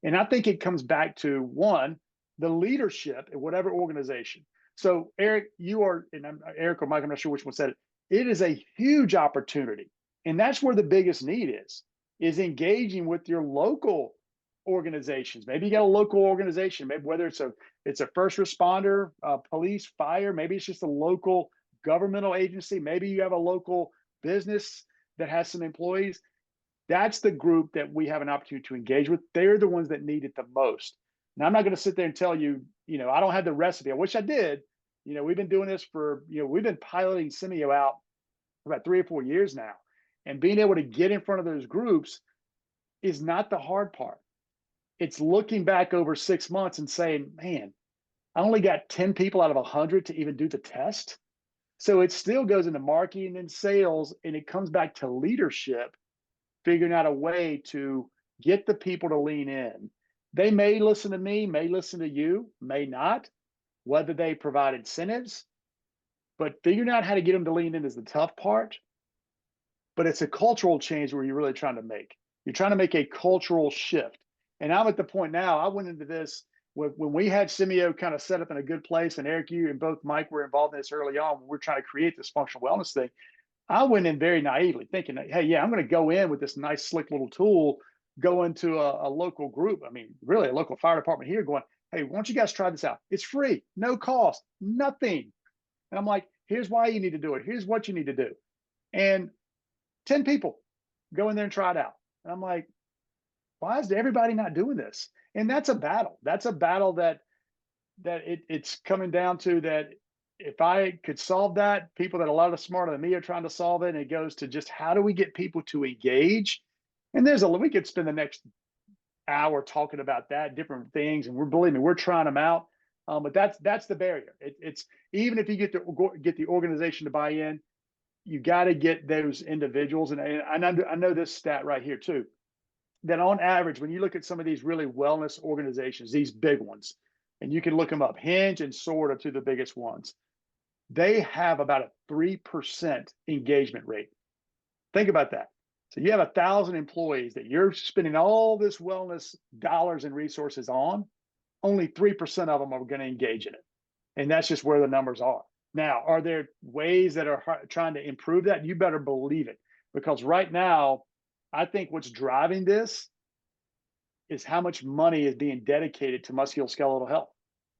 And I think it comes back to, one, the leadership in whatever organization. So Eric, Eric or Mike, I'm not sure which one said it. It is a huge opportunity. And that's where the biggest need is engaging with your local organizations. Maybe you got a local organization, maybe whether it's a first responder, police, fire, maybe it's just a local governmental agency. Maybe you have a local business that has some employees. That's the group that we have an opportunity to engage with. They're the ones that need it the most. Now, I'm not going to sit there and tell you, I don't have the recipe. I wish I did. We've been doing this we've been piloting Simio out for about 3 or 4 years now. And being able to get in front of those groups is not the hard part. It's looking back over 6 months and saying, man, I only got 10 people out of 100 to even do the test. So it still goes into marketing and sales, and it comes back to leadership, figuring out a way to get the people to lean in. They may listen to me, may listen to you, may not, whether they provide incentives, but figuring out how to get them to lean in is the tough part. But it's a cultural change where you're really trying to make. You're trying to make a cultural shift. And I'm at the point now, I went into this when we had Simio kind of set up in a good place, and Eric, you and both Mike were involved in this early on, when we're trying to create this functional wellness thing. I went in very naively thinking, hey, yeah, I'm going to go in with this nice, slick little tool, go into a local group. I mean, really a local fire department here going, hey, why don't you guys try this out? It's free, no cost, nothing. And I'm like, here's why you need to do it. Here's what you need to do. And 10 people go in there and try it out. And I'm like, why is everybody not doing this? And that's a battle. That's a battle that it's coming down to, that if I could solve that, people that are a lot smarter than me are trying to solve it. And it goes to just, how do we get people to engage? And we could spend the next hour talking about that, different things. And believe me, we're trying them out. But that's the barrier. It's even if you get the organization to buy in, you got to get those individuals. And I know this stat right here too, that on average, when you look at some of these really wellness organizations, these big ones, and you can look them up, Hinge and Sword are two of the biggest ones, they have about a 3% engagement rate. Think about that. So you have 1,000 employees that you're spending all this wellness dollars and resources on, only 3% of them are going to engage in it. And that's just where the numbers are. Now, are there ways that are trying to improve that? You better believe it, because right now, I think what's driving this is how much money is being dedicated to musculoskeletal health.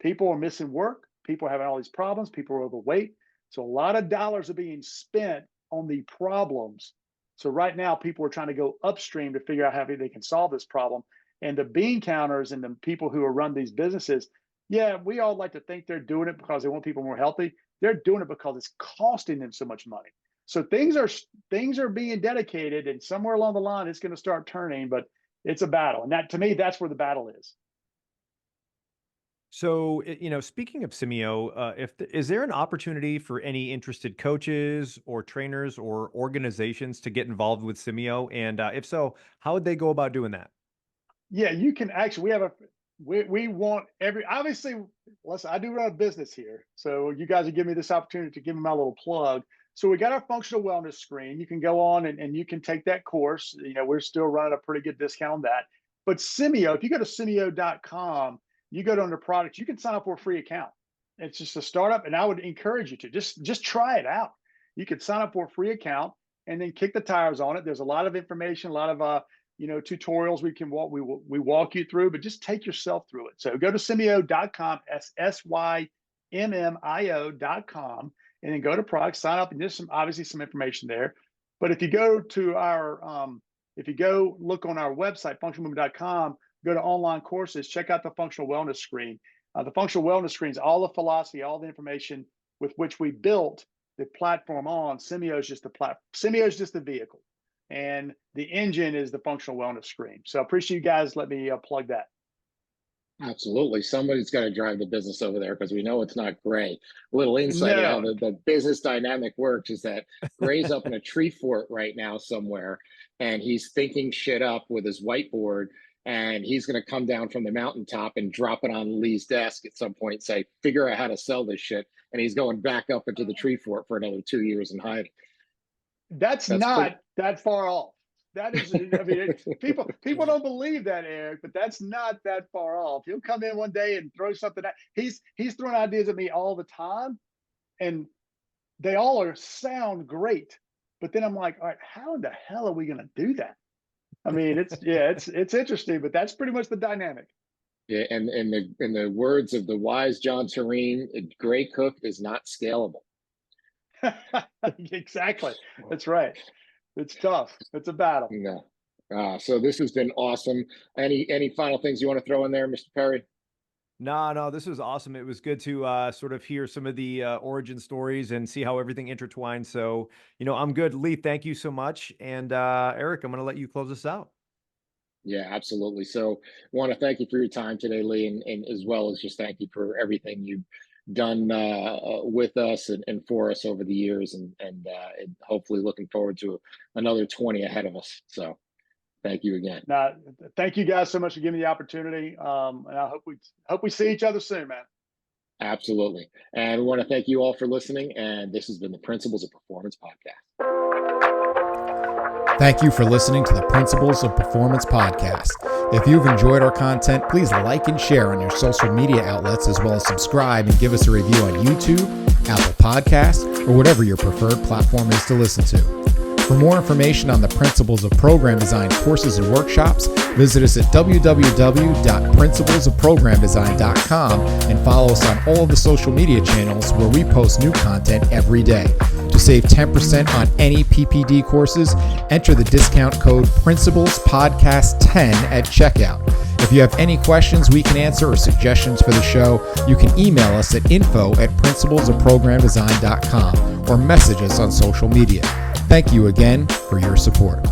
People are missing work. People are having all these problems. People are overweight. So a lot of dollars are being spent on the problems. So right now, people are trying to go upstream to figure out how they can solve this problem. And the bean counters and the people who are run these businesses, yeah, we all like to think they're doing it because they want people more healthy. They're doing it because it's costing them so much money. So things are being dedicated, and somewhere along the line, it's going to start turning. But it's a battle, and that, to me, that's where the battle is. So, speaking of Simeo, is there an opportunity for any interested coaches or trainers or organizations to get involved with Simeo? And if so, how would they go about doing that? Yeah, you can actually. We want obviously. Listen, I do run a business here, so you guys are giving me this opportunity to give me my little plug. So we got our functional wellness screen. You can go on and you can take that course. We're still running a pretty good discount on that. But Simeo, if you go to simeo.com, you go to under products, you can sign up for a free account. It's just a startup, and I would encourage you to just try it out. You could sign up for a free account and then kick the tires on it. There's a lot of information, a lot of tutorials we walk you through, but just take yourself through it. So go to simeo.com, SYMMIO.com, and then go to products, sign up, and there's obviously some information there. But if you go to if you go look on our website, functionalmovement.com, go to online courses, check out the functional wellness screen. The functional wellness screen is all the philosophy, all the information with which we built the platform on. Simeo is just the platform. Simeo is just the vehicle, and the engine is the functional wellness screen. So I appreciate you guys. Let me plug that. Absolutely. Somebody's got to drive the business over there, because we know it's not Gray. A little insight of how the business dynamic works is that Gray's up in a tree fort right now somewhere, and he's thinking shit up with his whiteboard, and he's going to come down from the mountaintop and drop it on Lee's desk at some point and say, figure out how to sell this shit. And he's going back up into the tree fort for another 2 years in hiding. That's not that far off. That is, I mean, people don't believe that, Eric, but that's not that far off. He'll come in one day and throw something at. He's throwing ideas at me all the time, and they all sound great. But then I'm like, all right, how in the hell are we going to do that? I mean, it's interesting, but that's pretty much the dynamic. Yeah, and in the words of the wise John Tureen, Gray cooked is not scalable. Exactly. That's right. It's tough. It's a battle. No. So this has been awesome. Any final things you want to throw in there, Mr. Perry? No, this was awesome. It was good to sort of hear some of the origin stories and see how everything intertwines. So, I'm good. Lee, thank you so much. And Eric, I'm going to let you close us out. Yeah, absolutely. So I want to thank you for your time today, Lee, and as well as just thank you for everything you've done with us and for us over the years, and hopefully looking forward to another 20 ahead of us. So thank you again. Thank you guys so much for giving me the opportunity. And I hope we see each other soon, man. Absolutely. And we want to thank you all for listening. And this has been the Principles of Performance podcast. Thank you for listening to the Principles of Performance podcast. If you've enjoyed our content, please like and share on your social media outlets, as well as subscribe and give us a review on YouTube, Apple Podcasts, or whatever your preferred platform is to listen to. For more information on the Principles of Program Design courses and workshops, visit us at www.principlesofprogramdesign.com and follow us on all of the social media channels where we post new content every day. To save 10% on any PPD courses, enter the discount code PRINCIPLESPODCAST10 at checkout. If you have any questions we can answer or suggestions for the show, you can email us at info@principlesofprogramdesign.com or message us on social media. Thank you again for your support.